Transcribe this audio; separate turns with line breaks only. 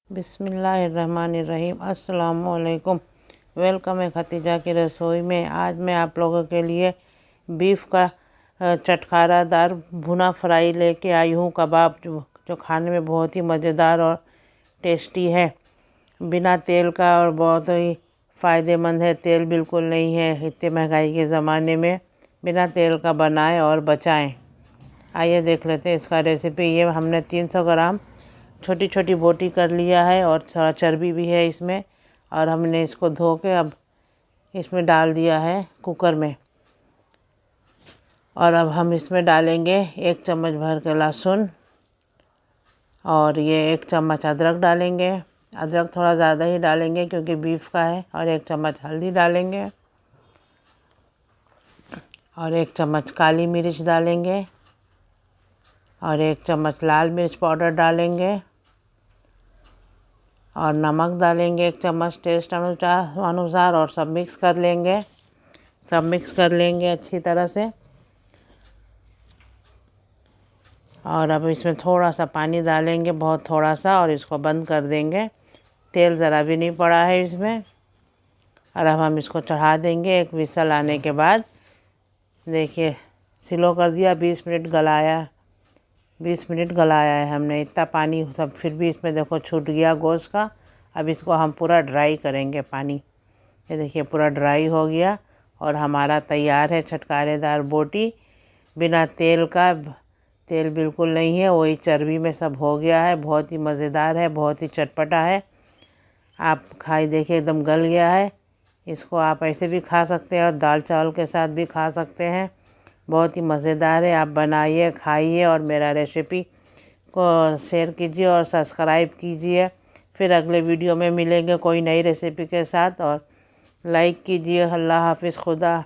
बिस्मिल्लाहिर्रहमानिर्रहीम। अस्सलामुअलैकुम। वेलकम है खतीजा की रसोई में। आज मैं आप लोगों के लिए बीफ का चटखारादार भुना फ्राई लेके आई हूँ। कबाब जो खाने में बहुत ही मज़ेदार और टेस्टी है, बिना तेल का, और बहुत ही फ़ायदेमंद है। तेल बिल्कुल नहीं है इतने महंगाई के ज़माने में। बिना तेल का बनाएं और बचाएं। आइए देख लेते हैं इसका रेसिपी। ये हमने 300 ग्राम छोटी छोटी बोटी कर लिया है और थोड़ा चर्बी भी है इसमें। और हमने इसको धो के अब इसमें डाल दिया है कुकर में। और अब हम इसमें डालेंगे 1 चम्मच भर के लहसुन, और ये 1 चम्मच अदरक डालेंगे। अदरक थोड़ा ज़्यादा ही डालेंगे क्योंकि बीफ का है। और 1 चम्मच हल्दी डालेंगे, और 1 चम्मच काली मिर्च डालेंगे, और 1 चम्मच लाल मिर्च पाउडर डालेंगे, और नमक डालेंगे 1 चम्मच टेस्ट अनुसार। और सब मिक्स कर लेंगे। अच्छी तरह से। और अब इसमें थोड़ा सा पानी डालेंगे, बहुत थोड़ा सा, और इसको बंद कर देंगे। तेल ज़रा भी नहीं पड़ा है इसमें। और अब हम इसको चढ़ा देंगे। 1 विसल आने के बाद देखिए स्लो कर दिया। 20 मिनट गलाया है हमने। इतना पानी सब फिर भी इसमें देखो छूट गया गोश्त का। अब इसको हम पूरा ड्राई करेंगे पानी। ये देखिए पूरा ड्राई हो गया और हमारा तैयार है चटकारेदार बोटी बिना तेल का। तेल बिल्कुल नहीं है, वही चर्बी में सब हो गया है। बहुत ही मज़ेदार है, बहुत ही चटपटा है। आप खाई देखिए एकदम गल गया है। इसको आप ऐसे भी खा सकते हैं और दाल चावल के साथ भी खा सकते हैं। बहुत ही मज़ेदार है। आप बनाइए, खाइए, और मेरा रेसिपी को शेयर कीजिए और सब्सक्राइब कीजिए। फिर अगले वीडियो में मिलेंगे कोई नई रेसिपी के साथ। और लाइक कीजिए। अल्लाह हाफिज़। खुदा